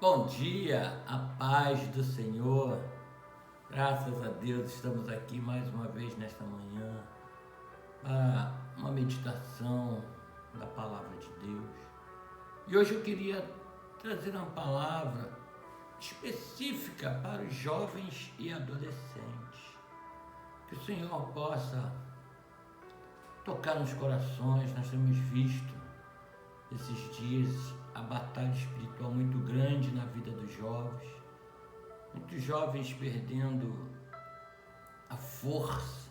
Bom dia, a paz do Senhor. Graças a Deus estamos aqui mais uma vez nesta manhã para uma meditação da palavra de Deus. E hoje eu queria trazer uma palavra específica para os jovens e adolescentes. Que o Senhor possa tocar nos corações. Nós temos visto esses dias a batalha espiritual muito grande na vida dos jovens, muitos jovens perdendo a força.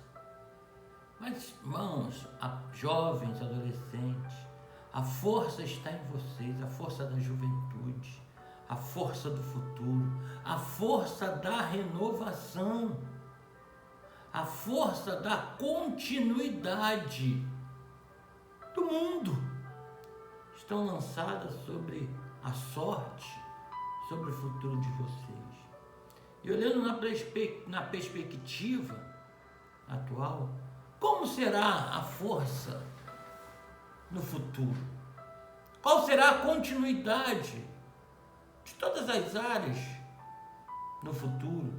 Mas, irmãos, jovens, adolescentes, a força está em vocês, a força da juventude, a força do futuro, a força da renovação, a força da continuidade do mundo. Estão lançadas sobre a sorte, sobre o futuro de vocês. E olhando na perspectiva atual, como será a força no futuro? Qual será a continuidade de todas as áreas no futuro?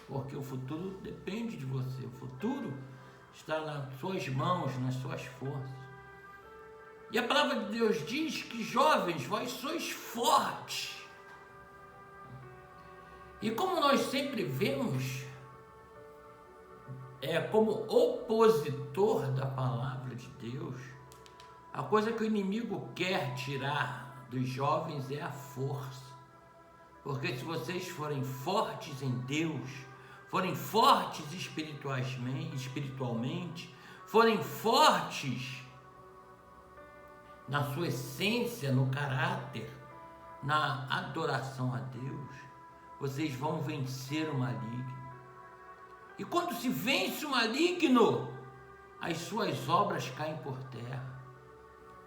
Porque o futuro depende de você, o futuro está nas suas mãos, nas suas forças. E a palavra de Deus diz que jovens, vós sois fortes. E como nós sempre vemos, como opositor da palavra de Deus, a coisa que o inimigo quer tirar dos jovens é a força. Porque se vocês forem fortes em Deus, forem fortes espiritualmente, forem fortes na sua essência, no caráter, na adoração a Deus, vocês vão vencer o maligno. E quando se vence o maligno, as suas obras caem por terra.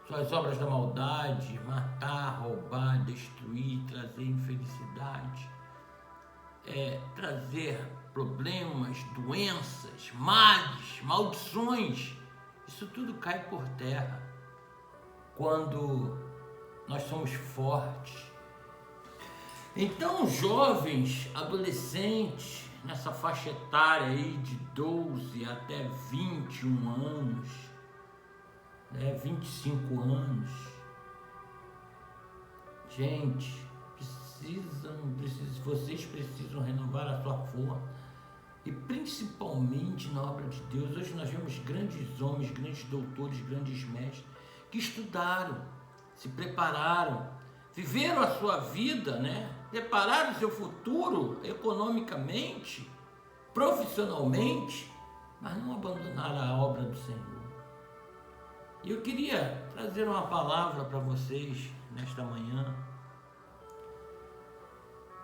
Suas obras da maldade, matar, roubar, destruir, trazer infelicidade, trazer problemas, doenças, males, maldições, isso tudo cai por terra quando nós somos fortes. Então, jovens, adolescentes, nessa faixa etária aí de 12 até 21 anos, 25 anos, gente, vocês precisam renovar a sua força, e principalmente na obra de Deus. Hoje nós vemos grandes homens, grandes doutores, grandes mestres, que estudaram, se prepararam, viveram a sua vida, prepararam o seu futuro economicamente, profissionalmente, mas não abandonaram a obra do Senhor. E eu queria trazer uma palavra para vocês nesta manhã,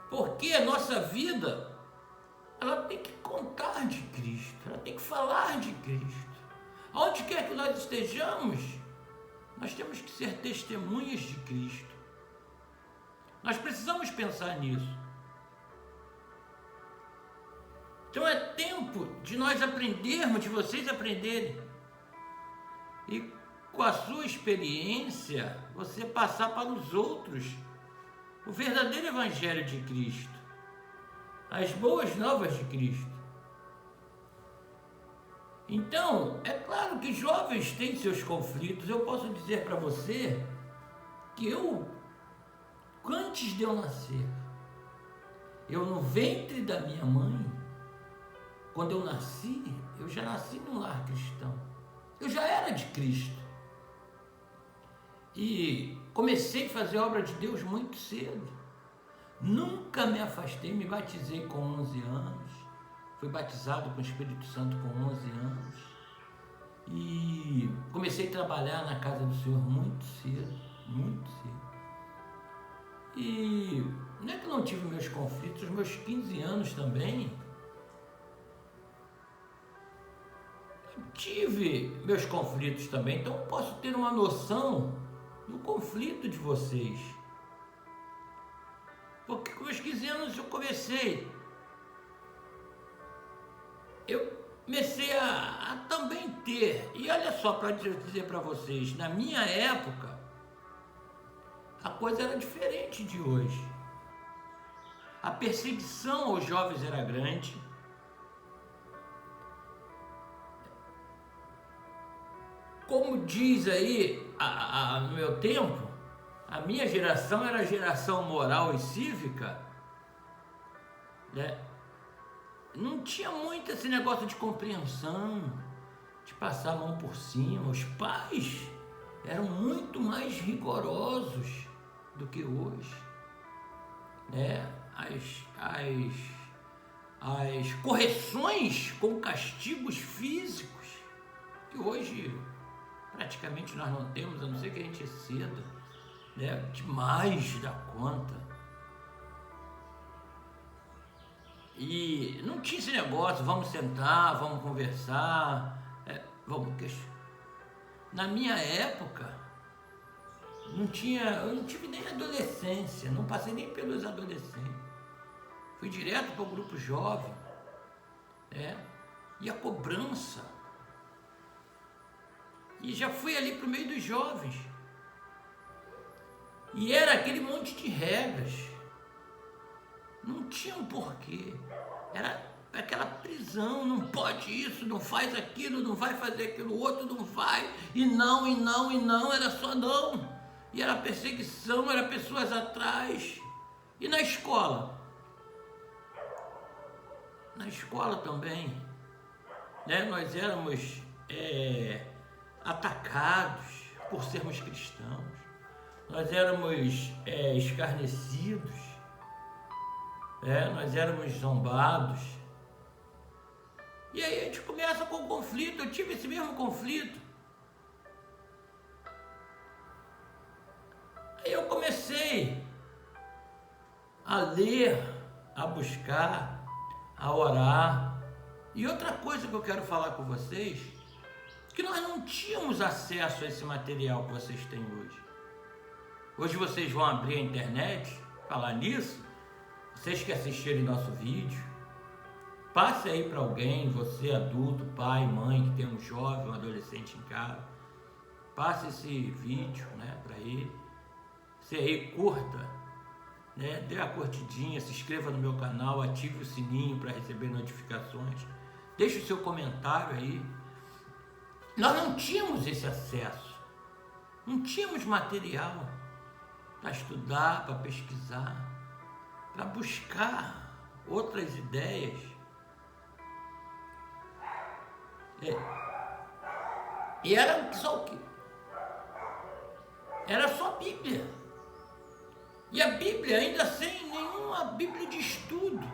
porque a nossa vida, ela tem que contar de Cristo, ela tem que falar de Cristo. Aonde quer que nós estejamos, nós temos que ser testemunhas de Cristo. Nós precisamos pensar nisso. Então é tempo de nós aprendermos, de vocês aprenderem. E com a sua experiência, você passar para os outros o verdadeiro Evangelho de Cristo, as boas novas de Cristo. Então, é claro que jovens têm seus conflitos. Eu posso dizer para você que antes de eu nascer, no ventre da minha mãe, quando eu nasci, eu já nasci num lar cristão. Eu já era de Cristo. E comecei a fazer a obra de Deus muito cedo. Nunca me afastei, me batizei com 11 anos. Fui batizado com o Espírito Santo com 11 anos. E comecei a trabalhar na casa do Senhor muito cedo, muito cedo. E não é que eu não tive meus conflitos, os meus 15 anos também, eu tive meus conflitos também. Então eu posso ter uma noção do conflito de vocês. Porque com meus 15 anos eu comecei a também ter, e olha só, para dizer para vocês, na minha época, a coisa era diferente de hoje. A perseguição aos jovens era grande. Como diz aí, no meu tempo, a minha geração era a geração moral e cívica, né? Não tinha muito esse negócio de compreensão, de passar a mão por cima. Os pais eram muito mais rigorosos do que hoje, né? As correções com castigos físicos, que hoje praticamente nós não temos, a não ser que a gente ceda, né, demais da conta. E não tinha esse negócio, vamos sentar, vamos conversar, vamos questionar. Na minha época, eu não tive nem adolescência, não passei nem pelos adolescentes. Fui direto para o grupo jovem, né? E a cobrança. E já fui ali para o meio dos jovens. E era aquele monte de regras. Não tinha um porquê. Era aquela prisão, não pode isso, não faz aquilo, não vai fazer aquilo, o outro não vai, e não, era só não. E era perseguição, era pessoas atrás. E na escola? Na escola também, né? Nós éramos atacados por sermos cristãos. Nós éramos escarnecidos, nós éramos zombados. E aí a gente começa com o conflito. Eu tive esse mesmo conflito. Aí eu comecei a ler, a buscar, a orar. E outra coisa que eu quero falar com vocês, que nós não tínhamos acesso a esse material que vocês têm hoje. Hoje vocês vão abrir a internet, falar nisso, vocês que assistirem nosso vídeo, passe aí para alguém, você adulto, pai, mãe, que tem um jovem, um adolescente em casa, passe esse vídeo, né, para ele. Você aí curta, né, dê a curtidinha, se inscreva no meu canal, ative o sininho para receber notificações, deixe o seu comentário aí. Nós não tínhamos esse acesso, não tínhamos material para estudar, para pesquisar, para buscar outras ideias. E era só o quê? Era só a Bíblia. E a Bíblia ainda sem nenhuma Bíblia de estudo,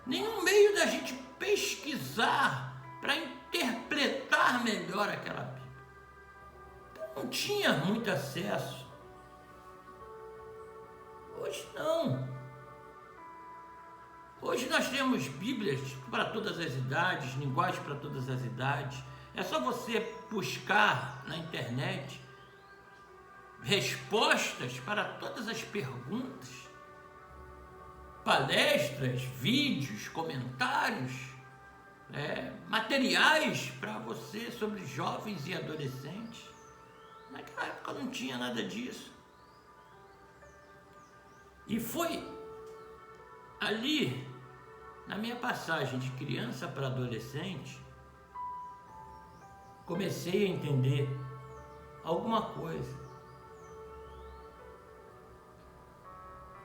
nenhum meio da gente pesquisar para interpretar melhor aquela Bíblia. Então não tinha muito acesso. Hoje não. Hoje nós temos Bíblias para todas as idades, linguagem para todas as idades. É só você buscar na internet respostas para todas as perguntas, palestras, vídeos, comentários, materiais para você sobre jovens e adolescentes. Naquela época não tinha nada disso. E foi ali, na minha passagem de criança para adolescente, comecei a entender alguma coisa.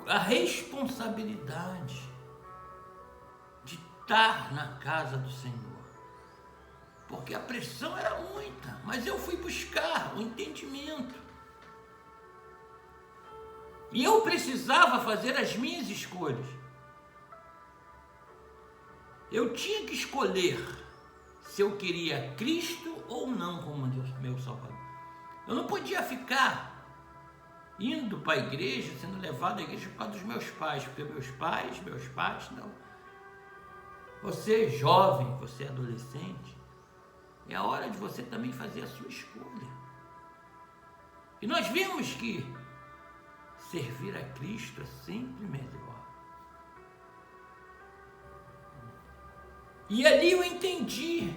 A responsabilidade de estar na casa do Senhor. Porque a pressão era muita, mas eu fui buscar o entendimento. E eu precisava fazer as minhas escolhas. Eu tinha que escolher se eu queria Cristo ou não como meu Salvador. Eu não podia ficar indo para a igreja, sendo levado à igreja por causa dos meus pais, porque meus pais não. Você jovem, você adolescente, é a hora de você também fazer a sua escolha. E nós vimos que servir a Cristo é sempre melhor. E ali eu entendi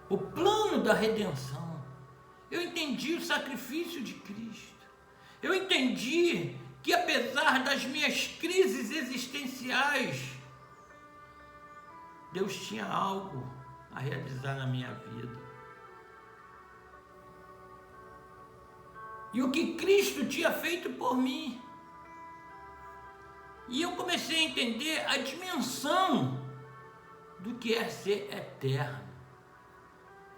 o plano da redenção. Eu entendi o sacrifício de Cristo. Eu entendi que apesar das minhas crises existenciais, Deus tinha algo a realizar na minha vida. E o que Cristo tinha feito por mim. E eu comecei a entender a dimensão do que é ser eterno.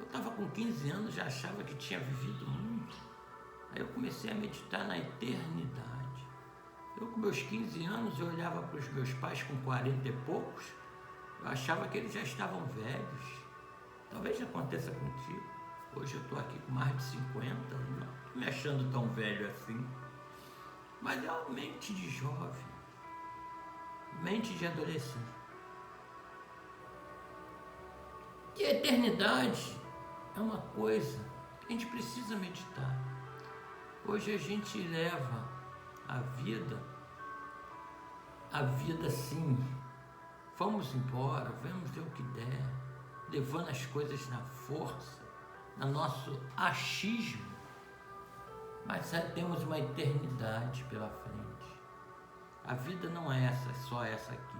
Eu estava com 15 anos, já achava que tinha vivido muito. Aí eu comecei a meditar na eternidade. Eu com meus 15 anos, eu olhava para os meus pais com 40 e poucos, eu achava que eles já estavam velhos. Talvez aconteça contigo. Hoje eu estou aqui com mais de 50, não estou me achando tão velho assim. Mas é uma mente de jovem, mente de adolescente. E a eternidade é uma coisa que a gente precisa meditar. Hoje a gente leva a vida assim, vamos embora, vamos ver o que der, levando as coisas na força, no nosso achismo, mas temos uma eternidade pela frente. A vida não é só essa aqui.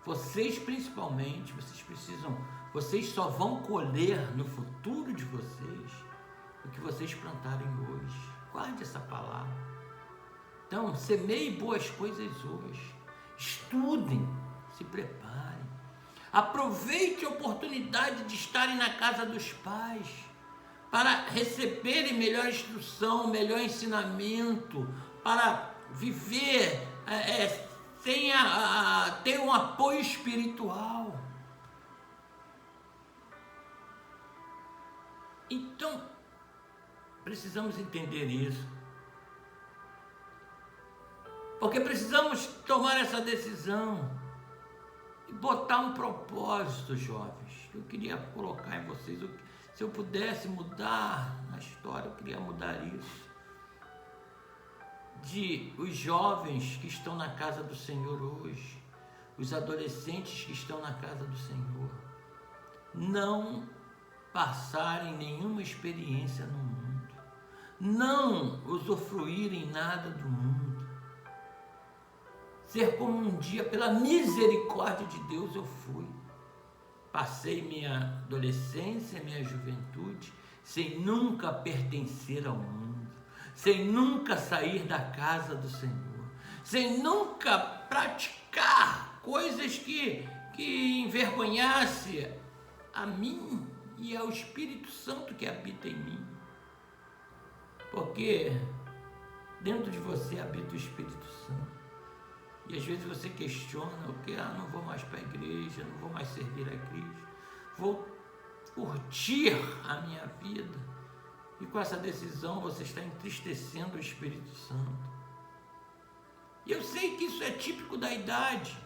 Vocês principalmente, vocês só vão colher no futuro de vocês o que vocês plantarem hoje. Guarde essa palavra. Então, semeie boas coisas hoje. Estudem, se preparem. Aproveite a oportunidade de estarem na casa dos pais para receberem melhor instrução, melhor ensinamento, para viver ter um apoio espiritual. Então, precisamos entender isso. Porque precisamos tomar essa decisão e botar um propósito, jovens. Eu queria colocar em vocês, se eu pudesse mudar na história, eu queria mudar isso. De os jovens que estão na casa do Senhor hoje, os adolescentes que estão na casa do Senhor, não passarem nenhuma experiência no mundo, não usufruírem nada do mundo, ser como um dia, pela misericórdia de Deus, eu fui. Passei minha adolescência, minha juventude, sem nunca pertencer ao mundo, sem nunca sair da casa do Senhor, sem nunca praticar coisas que envergonhasse a mim e ao Espírito Santo que habita em mim. Porque dentro de você habita o Espírito Santo. E às vezes você questiona o que? Não vou mais para a igreja, não vou mais servir a Cristo, vou curtir a minha vida. E com essa decisão você está entristecendo o Espírito Santo. E eu sei que isso é típico da idade.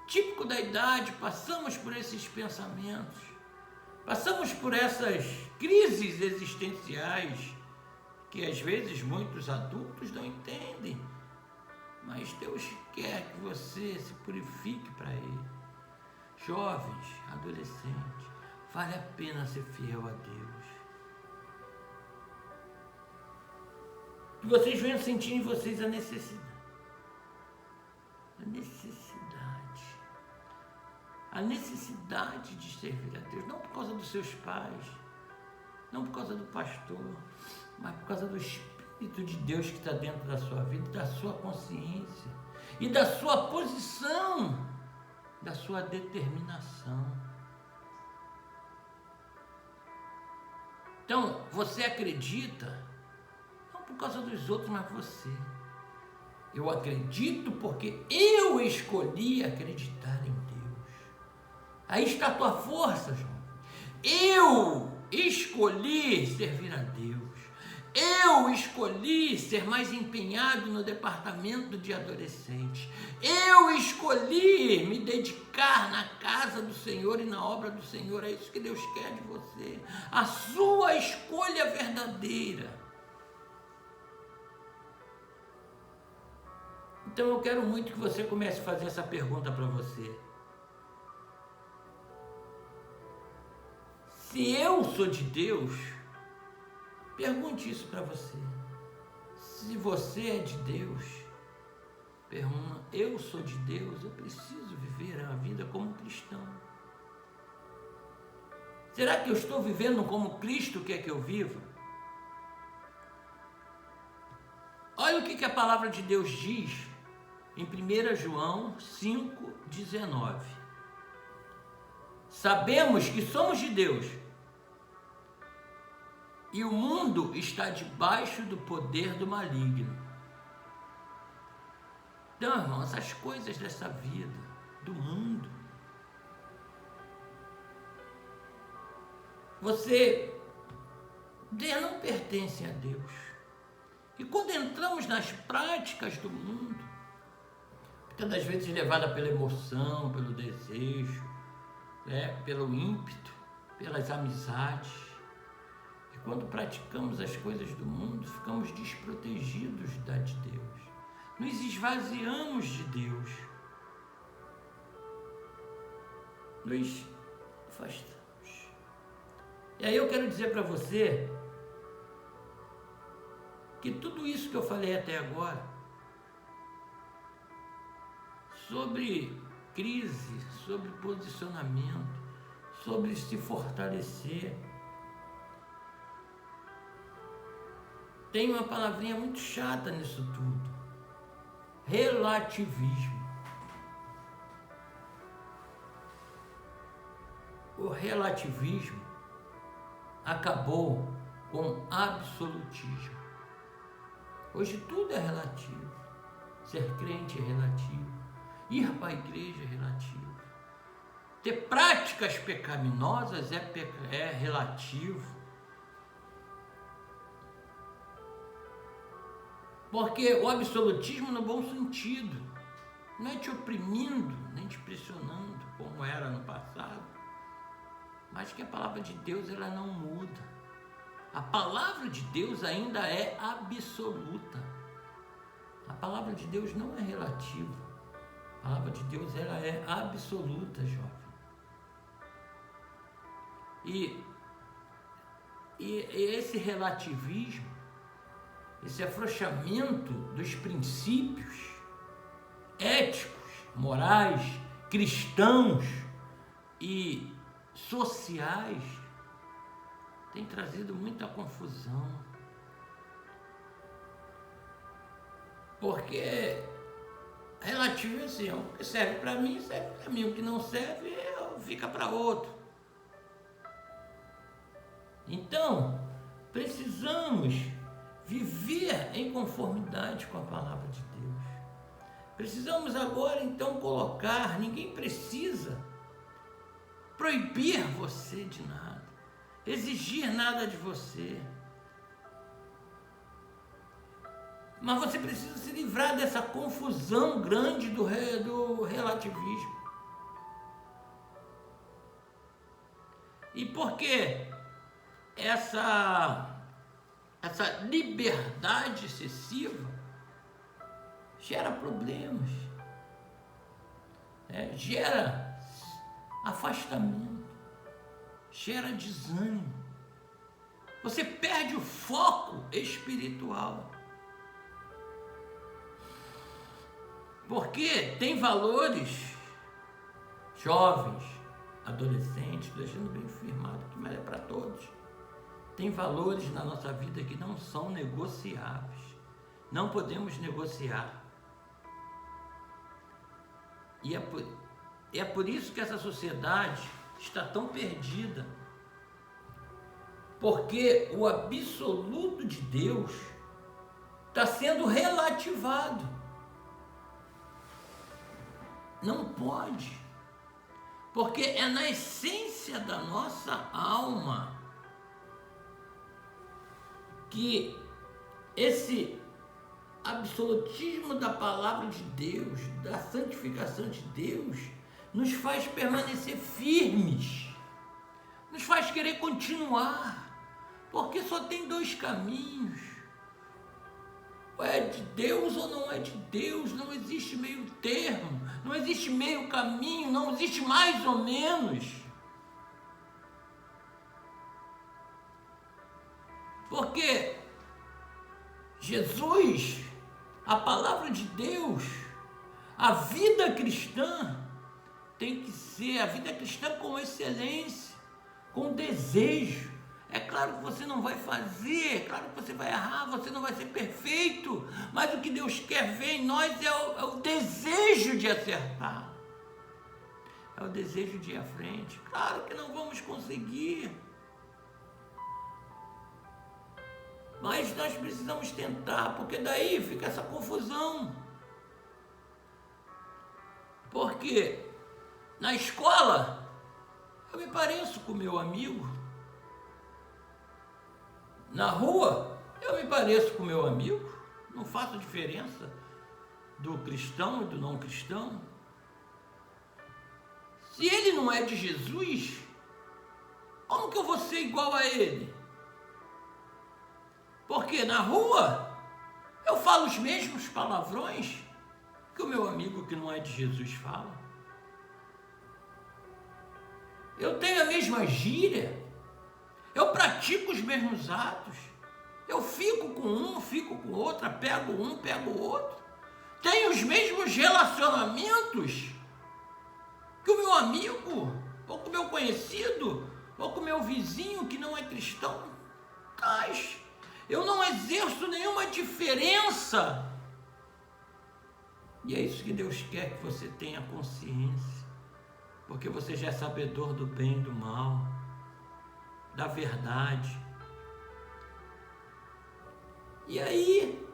Típico da idade, passamos por esses pensamentos, passamos por essas crises existenciais que às vezes muitos adultos não entendem. Mas Deus quer que você se purifique para Ele. Jovens, adolescentes, vale a pena ser fiel a Deus. Que vocês venham sentir em vocês a necessidade. A necessidade de servir a Deus. Não por causa dos seus pais, não por causa do pastor, mas por causa do Espírito de Deus que está dentro da sua vida, da sua consciência e da sua posição, da sua determinação. Então, você acredita, não por causa dos outros, mas você. Eu acredito porque eu escolhi acreditar em Deus. Aí está a tua força, João. Eu escolhi servir a Deus. Eu escolhi ser mais empenhado no departamento de adolescentes. Eu escolhi me dedicar na casa do Senhor e na obra do Senhor. É isso que Deus quer de você. A sua escolha verdadeira. Então eu quero muito que você comece a fazer essa pergunta para você. Se eu sou de Deus, Pergunte isso para você. Se você é de Deus, pergunta, eu sou de Deus, eu preciso viver a vida como cristão. Será que eu estou vivendo como Cristo quer que eu viva? Olha o que a palavra de Deus diz em 1 João 5,19. Sabemos que somos de Deus e o mundo está debaixo do poder do maligno. Então, irmão, essas coisas dessa vida, do mundo, você não pertence a Deus. E quando entramos nas práticas do mundo, muitas das vezes levada pela emoção, pelo desejo, pelo ímpeto, pelas amizades, e quando praticamos as coisas do mundo, ficamos desprotegidos da de Deus, nos esvaziamos de Deus, nos afastamos. E aí eu quero dizer para você que tudo isso que eu falei até agora, sobre crise, sobre posicionamento, sobre se fortalecer, tem uma palavrinha muito chata nisso tudo: relativismo. O relativismo acabou com absolutismo. Hoje tudo é relativo. Ser crente é relativo. Ir para a igreja é relativo. Ter práticas pecaminosas é relativo. Porque o absolutismo, no bom sentido, não é te oprimindo, nem te pressionando, como era no passado, mas que a palavra de Deus ela não muda. A palavra de Deus ainda é absoluta. A palavra de Deus não é relativa. A palavra de Deus ela é absoluta, jovem. E esse relativismo, esse afrouxamento dos princípios éticos, morais, cristãos e sociais, tem trazido muita confusão. Porque relativo é assim, o que serve para mim, serve para mim, o que não serve, fica para outro. Então, precisamos viver em conformidade com a palavra de Deus. Precisamos agora, então, colocar, ninguém precisa proibir você de nada, exigir nada de você. Mas você precisa se livrar dessa confusão grande do relativismo. E por que essa liberdade excessiva gera problemas, gera afastamento, gera desânimo. Você perde o foco espiritual. Porque tem valores, jovens, adolescentes, deixando bem firmado que mas é para todos. Tem valores na nossa vida que não são negociáveis. Não podemos negociar. E é por isso que essa sociedade está tão perdida. Porque o absoluto de Deus está sendo relativado. Não pode. Porque é na essência da nossa alma que esse absolutismo da palavra de Deus, da santificação de Deus, nos faz permanecer firmes, nos faz querer continuar, porque só tem dois caminhos: ou é de Deus ou não é de Deus, não existe meio termo, não existe meio caminho, não existe mais ou menos. Porque Jesus, a palavra de Deus, a vida cristã tem que ser a vida cristã com excelência, com desejo. É claro que você não vai fazer, é claro que você vai errar, você não vai ser perfeito, mas o que Deus quer ver em nós é o desejo de acertar, é o desejo de ir à frente. Claro que não vamos conseguir, mas nós precisamos tentar, porque daí fica essa confusão. Porque na escola eu me pareço com o meu amigo, na rua eu me pareço com o meu amigo, não faço diferença do cristão e do não cristão. Se ele não é de Jesus, como que eu vou ser igual a ele? Porque na rua eu falo os mesmos palavrões que o meu amigo que não é de Jesus fala. Eu tenho a mesma gíria, eu pratico os mesmos atos, eu fico com um, fico com outro, pego um, pego o outro. Tenho os mesmos relacionamentos que o meu amigo, ou com o meu conhecido, ou com o meu vizinho que não é cristão. Mas eu não exerço nenhuma diferença. E é isso que Deus quer que você tenha consciência, porque você já é sabedor do bem e do mal, da verdade. E aí,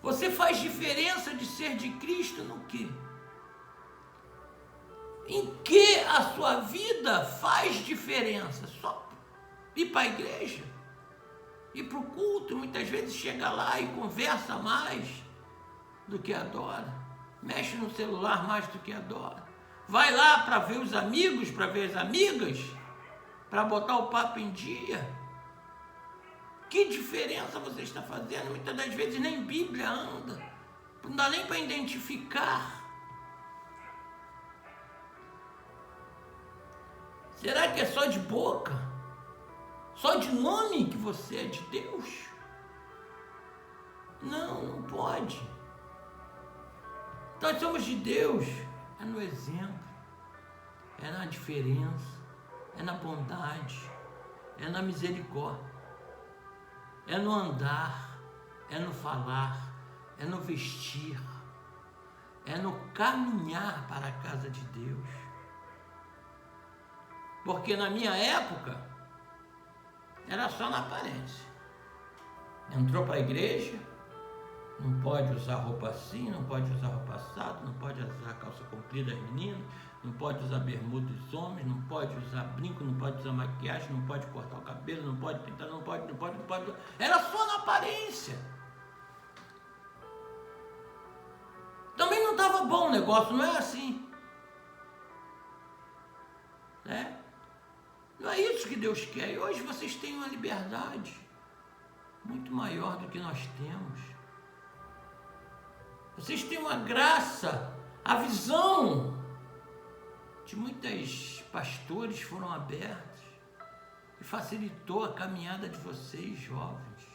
você faz diferença de ser de Cristo no quê? Em que a sua vida faz diferença? Só ir para a igreja, ir para o culto, muitas vezes chega lá e conversa mais do que adora, mexe no celular mais do que adora, vai lá para ver os amigos, para ver as amigas, para botar o papo em dia. Que diferença você está fazendo? Muitas das vezes nem Bíblia anda, não dá nem para identificar. Será que é só de boca? Só de nome que você é de Deus? Não, não pode. Nós somos de Deus, é no exemplo, é na diferença, é na bondade, é na misericórdia, é no andar, é no falar, é no vestir, é no caminhar para a casa de Deus. Porque na minha época era só na aparência. Entrou para a igreja, não pode usar roupa assim, não pode usar roupa assada, não pode usar calça comprida as meninas, não pode usar bermuda os homens, não pode usar brinco, não pode usar maquiagem, não pode cortar o cabelo, não pode pintar, não pode. Era só na aparência. Também não estava bom o negócio, não é assim. Não é isso que Deus quer. E hoje vocês têm uma liberdade muito maior do que nós temos. Vocês têm uma graça, a visão de muitos pastores foram abertas e facilitou a caminhada de vocês, jovens.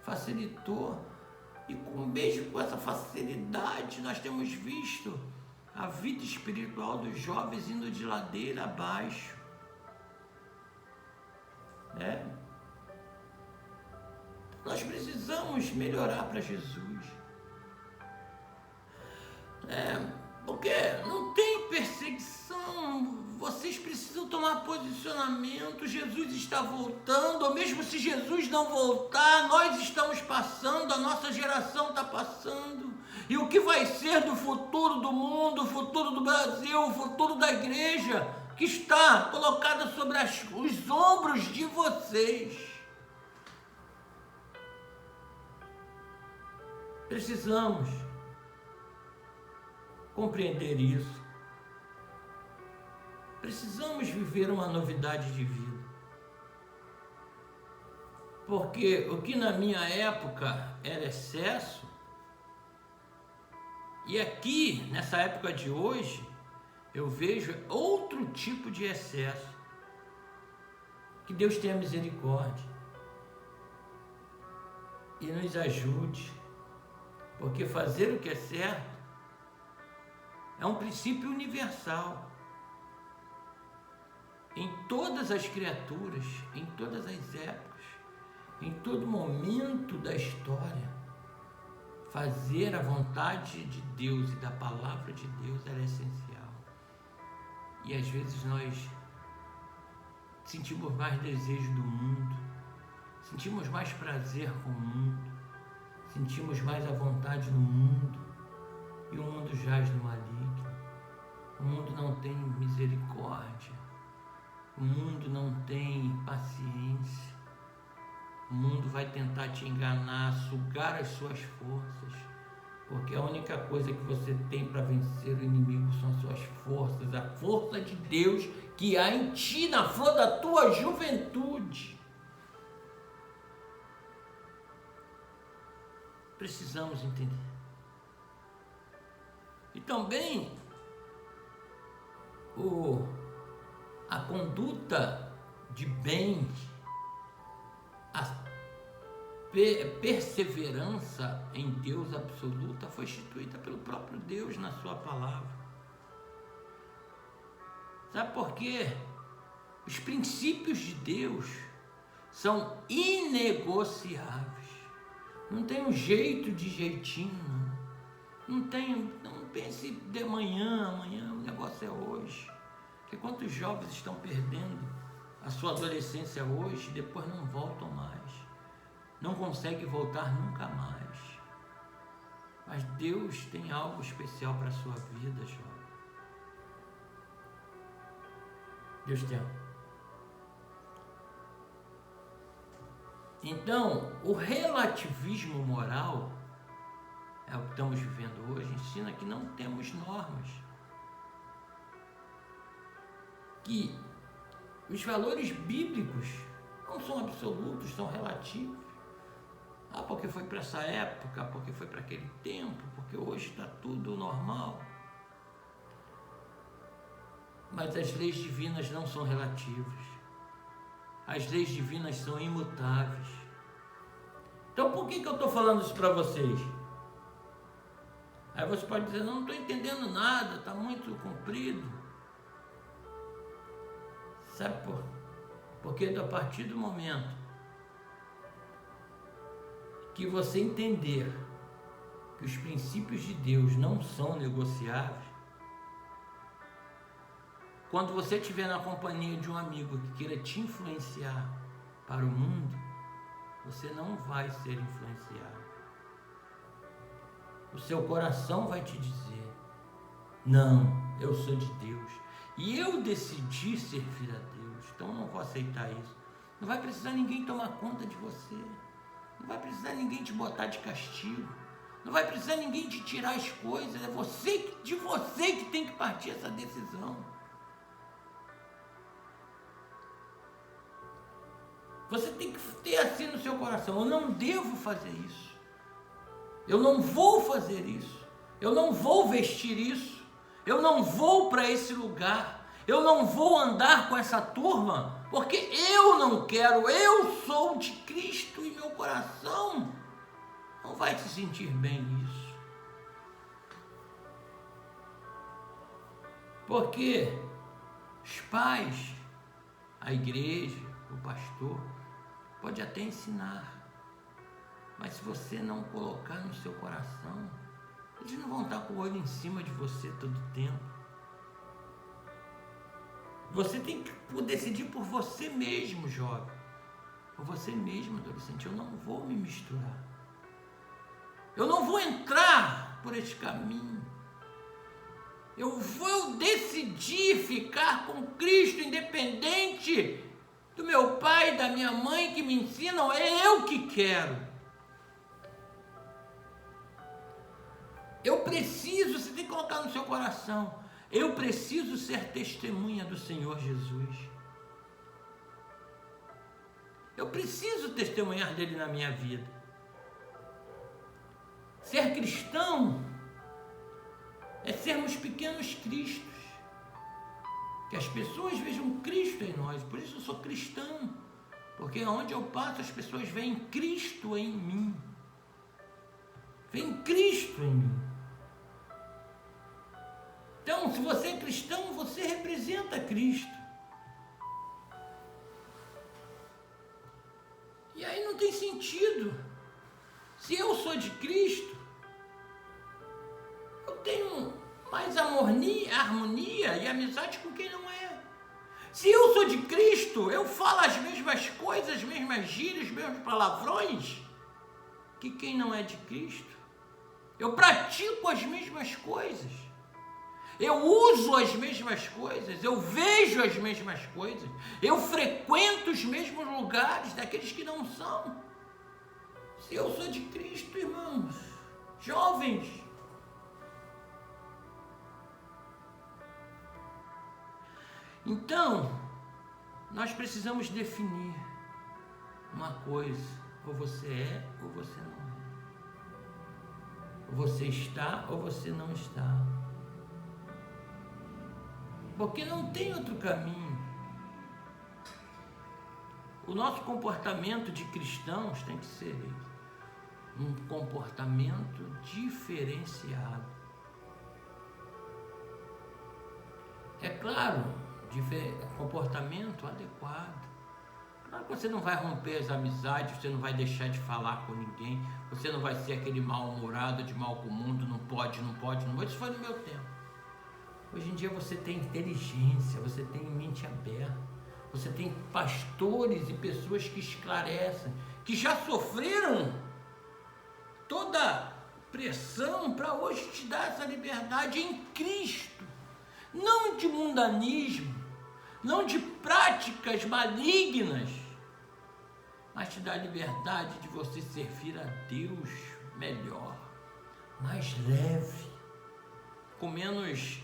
Facilitou, e mesmo com essa facilidade nós temos visto a vida espiritual dos jovens indo de ladeira abaixo. Nós precisamos melhorar para Jesus. Porque não tem perseguição, vocês precisam tomar posicionamento. Jesus está voltando, ou mesmo se Jesus não voltar, nós estamos passando, a nossa geração está passando. E o que vai ser do futuro do mundo, o futuro do Brasil, o futuro da igreja, que está colocada sobre os ombros de vocês. Precisamos compreender isso. Precisamos viver uma novidade de vida. Porque o que na minha época era excesso, e aqui, nessa época de hoje, eu vejo outro tipo de excesso. Que Deus tenha misericórdia. e nos ajude, porque fazer o que é certo é um princípio universal em todas as criaturas, em todas as épocas, em todo momento da história. Fazer a vontade de Deus e da palavra de Deus é essencial. E às vezes nós sentimos mais desejo do mundo, sentimos mais prazer com o mundo, sentimos mais a vontade no mundo, e o mundo jaz no maligno. O mundo não tem misericórdia, o mundo não tem paciência, o mundo vai tentar te enganar, sugar as suas forças, porque a única coisa que você tem para vencer o inimigo são as suas forças, a força de Deus que há em ti, na flor da tua juventude. Precisamos entender. E também a conduta de bem, a perseverança em Deus absoluta foi instituída pelo próprio Deus na sua palavra. Sabe por quê? Os princípios de Deus são inegociáveis. Não tem um jeito de jeitinho. Não pense de amanhã o negócio é hoje. Porque quantos jovens estão perdendo a sua adolescência hoje e depois não voltam mais. Não conseguem voltar nunca mais. Mas Deus tem algo especial para a sua vida, jovem. Deus te ama. Então, o relativismo moral, é o que estamos vivendo hoje, ensina que não temos normas. Que os valores bíblicos não são absolutos, são relativos. Porque foi para essa época, porque foi para aquele tempo, porque hoje está tudo normal. Mas as leis divinas não são relativas. As leis divinas são imutáveis. Então por que eu estou falando isso para vocês? Aí você pode dizer, não estou entendendo nada, está muito comprido. Sabe por quê? Porque a partir do momento que você entender que os princípios de Deus não são negociáveis, quando você estiver na companhia de um amigo que queira te influenciar para o mundo, você não vai ser influenciado. O seu coração vai te dizer, não, eu sou de Deus e eu decidi servir a Deus, então eu não vou aceitar isso. Não vai precisar ninguém tomar conta de você. Não vai precisar ninguém te botar de castigo. Não vai precisar ninguém te tirar as coisas. É de você que tem que partir essa decisão. Você tem que ter assim no seu coração, eu não devo fazer isso. Eu não vou fazer isso. Eu não vou vestir isso. Eu não vou para esse lugar. Eu não vou andar com essa turma, porque eu não quero, eu sou de Cristo e meu coração não vai se sentir bem nisso. Porque os pais, a igreja, o pastor, pode até ensinar, mas se você não colocar no seu coração, eles não vão estar com o olho em cima de você todo o tempo. Você tem que decidir por você mesmo, jovem. Por você mesmo, adolescente. Eu não vou me misturar. Eu não vou entrar por esse caminho. Eu vou decidir ficar com Cristo, independente do meu pai e da minha mãe que me ensinam. É eu que quero. Eu preciso, você tem que colocar no seu coração. Eu preciso ser testemunha do Senhor Jesus. Eu preciso testemunhar dele na minha vida. Ser cristão é sermos pequenos cristos. Que as pessoas vejam Cristo em nós. Por isso eu sou cristão. Porque onde eu passo as pessoas veem Cristo em mim. Vem Cristo em mim. Então, se você é cristão, você representa Cristo. E aí não tem sentido. Se eu sou de Cristo, eu tenho mais harmonia e amizade com quem não é. Se eu sou de Cristo, eu falo as mesmas coisas, as mesmas gírias, os mesmos palavrões que quem não é de Cristo. Eu pratico as mesmas coisas. Eu uso as mesmas coisas, eu vejo as mesmas coisas, eu frequento os mesmos lugares daqueles que não são. Se eu sou de Cristo, irmãos, jovens, então, nós precisamos definir uma coisa: ou você é ou você não é. Ou você está ou você não está. Porque não tem outro caminho. O nosso comportamento de cristãos tem que ser um comportamento diferenciado. É claro, comportamento adequado. Claro que você não vai romper as amizades, você não vai deixar de falar com ninguém, você não vai ser aquele mal-humorado de mal com o mundo, não pode. Isso foi no meu tempo. Hoje em dia você tem inteligência, você tem mente aberta, você tem pastores e pessoas que esclarecem, que já sofreram toda pressão para hoje te dar essa liberdade em Cristo, não de mundanismo, não de práticas malignas, mas te dá a liberdade de você servir a Deus melhor, mais leve, com menos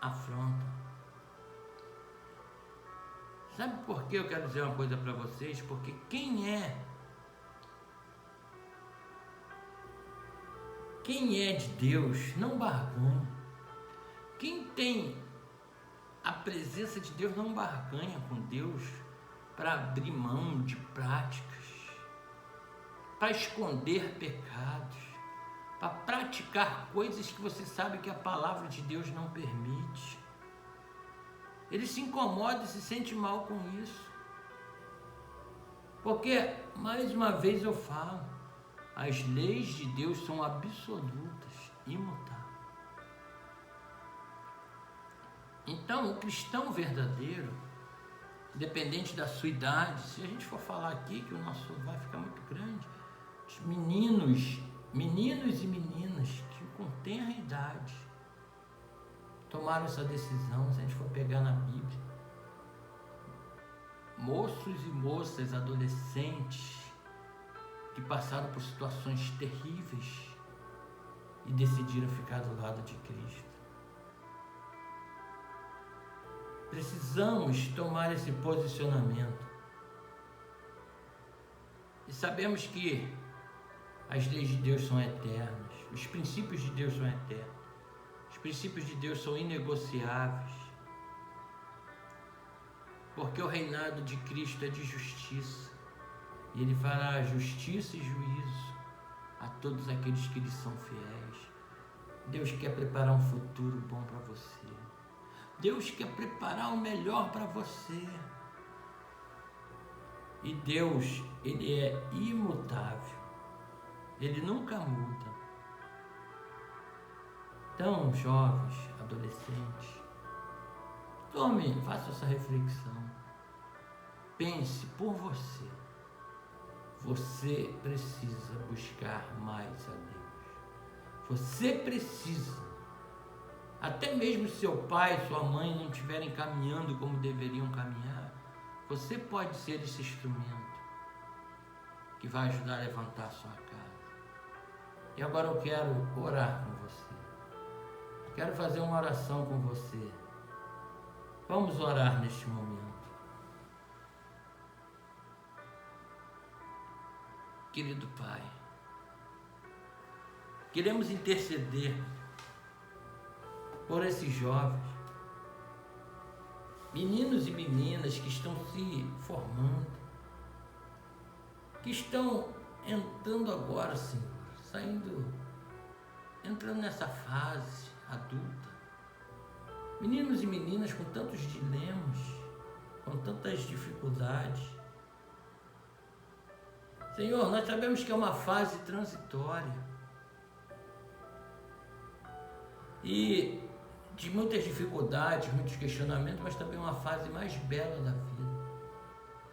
afronta. Sabe por que eu quero dizer uma coisa para vocês? Porque quem é de Deus não barganha. Quem tem a presença de Deus não barganha com Deus para abrir mão de práticas, para esconder pecados, para praticar coisas que você sabe que a palavra de Deus não permite. Ele se incomoda e se sente mal com isso. Porque, mais uma vez eu falo, as leis de Deus são absolutas, imutáveis. Então, o cristão verdadeiro, independente da sua idade, se a gente for falar aqui, que o nosso vai ficar muito grande, os meninos e meninas que com tenra idade tomaram essa decisão, se a gente for pegar na Bíblia, moços e moças, adolescentes, que passaram por situações terríveis e decidiram ficar do lado de Cristo. Precisamos tomar esse posicionamento. E sabemos que as leis de Deus são eternas, os princípios de Deus são eternos, os princípios de Deus são inegociáveis, porque o reinado de Cristo é de justiça, e Ele fará justiça e juízo a todos aqueles que lhe são fiéis. Deus quer preparar um futuro bom para você. Deus quer preparar o melhor para você. E Deus, Ele é imutável. Ele nunca muda. Então, jovens, adolescentes, faça essa reflexão. Pense por você. Você precisa buscar mais a Deus. Você precisa. Até mesmo se seu pai e sua mãe não estiverem caminhando como deveriam caminhar, você pode ser esse instrumento que vai ajudar a levantar a sua casa. E agora eu quero orar com você. Quero fazer uma oração com você. Vamos orar neste momento. Querido Pai, queremos interceder por esses jovens, meninos e meninas que estão se formando, que estão entrando agora, Senhor, saindo entrando nessa fase adulta, meninos e meninas com tantos dilemas, com tantas dificuldades. Senhor, nós sabemos que é uma fase transitória e de muitas dificuldades, muitos questionamentos, mas também uma fase mais bela da vida,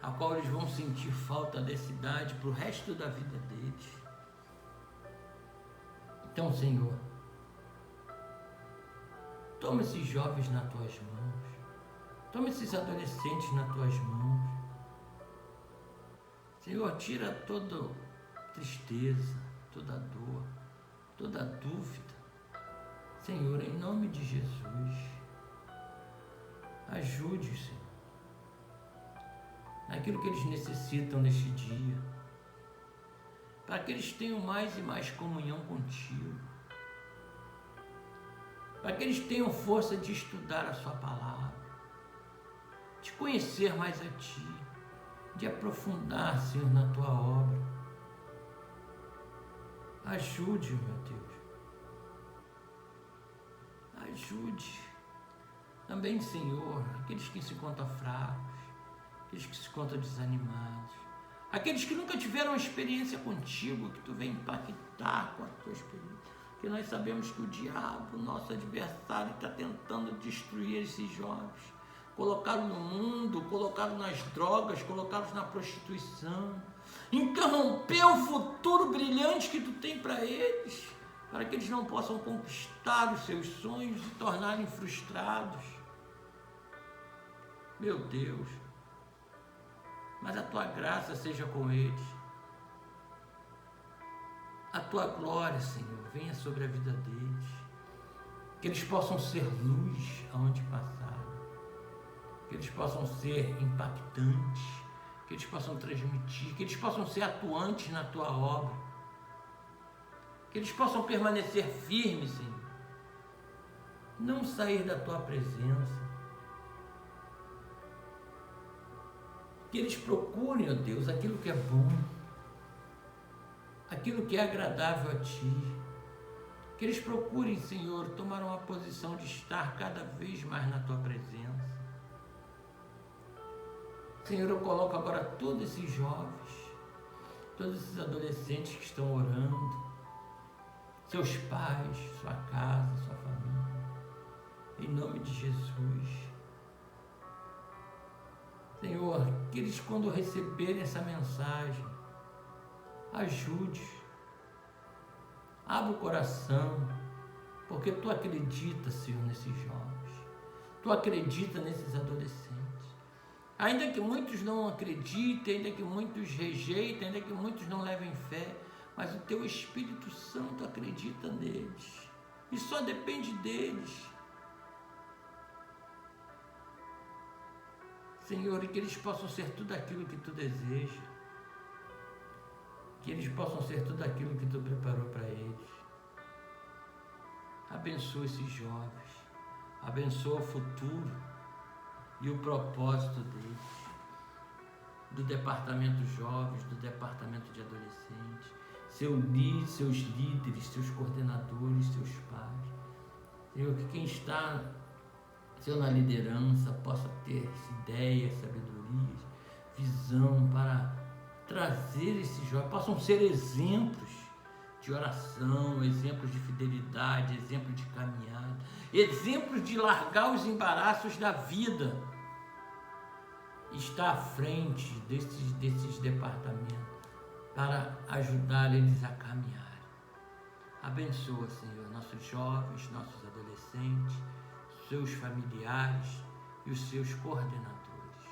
a qual eles vão sentir falta dessa idade para o resto da vida deles. Então, Senhor, toma esses jovens nas tuas mãos, toma esses adolescentes nas tuas mãos. Senhor, tira toda tristeza, toda dor, toda dúvida. Senhor, em nome de Jesus, ajude-os, Senhor, naquilo que eles necessitam neste dia, para que eles tenham mais e mais comunhão contigo, para que eles tenham força de estudar a sua palavra, de conhecer mais a Ti, de aprofundar, Senhor, na Tua obra. Ajude, meu Deus. Ajude também, Senhor, aqueles que se encontram fracos, aqueles que se encontram desanimados, aqueles que nunca tiveram uma experiência contigo, que Tu vem impactar com a Tua experiência. Porque nós sabemos que o diabo, nosso adversário, está tentando destruir esses jovens, colocá-los no mundo, colocá-los nas drogas, colocá-los na prostituição, interromper o futuro brilhante que Tu tem para eles, para que eles não possam conquistar os seus sonhos e se tornarem frustrados. Meu Deus, mas a Tua graça seja com eles. A Tua glória, Senhor, venha sobre a vida deles. Que eles possam ser luz aonde passarem. Que eles possam ser impactantes. Que eles possam transmitir. Que eles possam ser atuantes na Tua obra. Que eles possam permanecer firmes, Senhor. Não sair da Tua presença. Que eles procurem, ó Deus, aquilo que é bom, aquilo que é agradável a Ti. Que eles procurem, Senhor, tomar uma posição de estar cada vez mais na Tua presença. Senhor, eu coloco agora todos esses jovens, todos esses adolescentes que estão orando, seus pais, sua casa, sua família, em nome de Jesus. Senhor, que eles, quando receberem essa mensagem, ajude, abra o coração, porque Tu acredita, Senhor, nesses jovens, Tu acredita nesses adolescentes. Ainda que muitos não acreditem, ainda que muitos rejeitem, ainda que muitos não levem fé, mas o Teu Espírito Santo acredita neles, e só depende deles. Senhor, e que eles possam ser tudo aquilo que Tu deseja, que eles possam ser tudo aquilo que Tu preparou para eles. Abençoa esses jovens, abençoa o futuro e o propósito deles, do departamento jovens, do departamento de adolescentes, seus líderes, seus coordenadores, seus pais. Senhor, que quem está, Senhor, na liderança possa ter ideias, sabedorias, visão para trazer esses jovens, possam ser exemplos de oração, exemplos de fidelidade, exemplos de caminhada, exemplos de largar os embaraços da vida, estar à frente desses departamentos para ajudar eles a caminhar. Abençoa, Senhor, nossos jovens, nossos adolescentes, seus familiares e os seus coordenadores.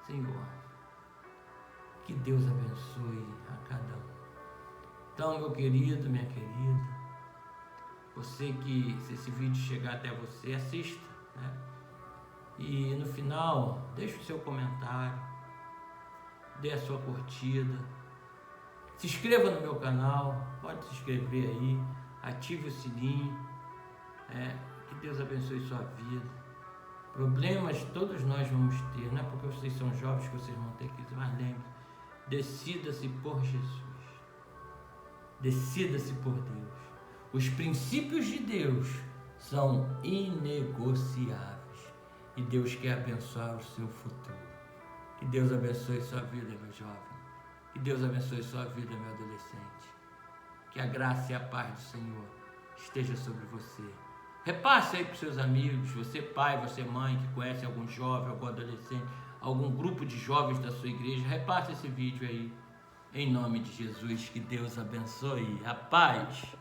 Senhor, que Deus abençoe a cada um. Então, meu querido, minha querida, você que, se esse vídeo chegar até você, assista, né? E no final, deixe o seu comentário, dê a sua curtida, se inscreva no meu canal, pode se inscrever aí, ative o sininho, que Deus abençoe sua vida. Problemas todos nós vamos ter, não é porque vocês são jovens que vocês vão ter que, mas lembre, decida-se por Jesus, decida-se por Deus. Os princípios de Deus são inegociáveis. E Deus quer abençoar o seu futuro. Que Deus abençoe sua vida, meu jovem. Que Deus abençoe sua vida, meu adolescente. Que a graça e a paz do Senhor esteja sobre você. Repasse aí para os seus amigos, você pai, você mãe, que conhece algum jovem, algum adolescente, algum grupo de jovens da sua igreja. Repasse esse vídeo aí. Em nome de Jesus, que Deus abençoe. A paz.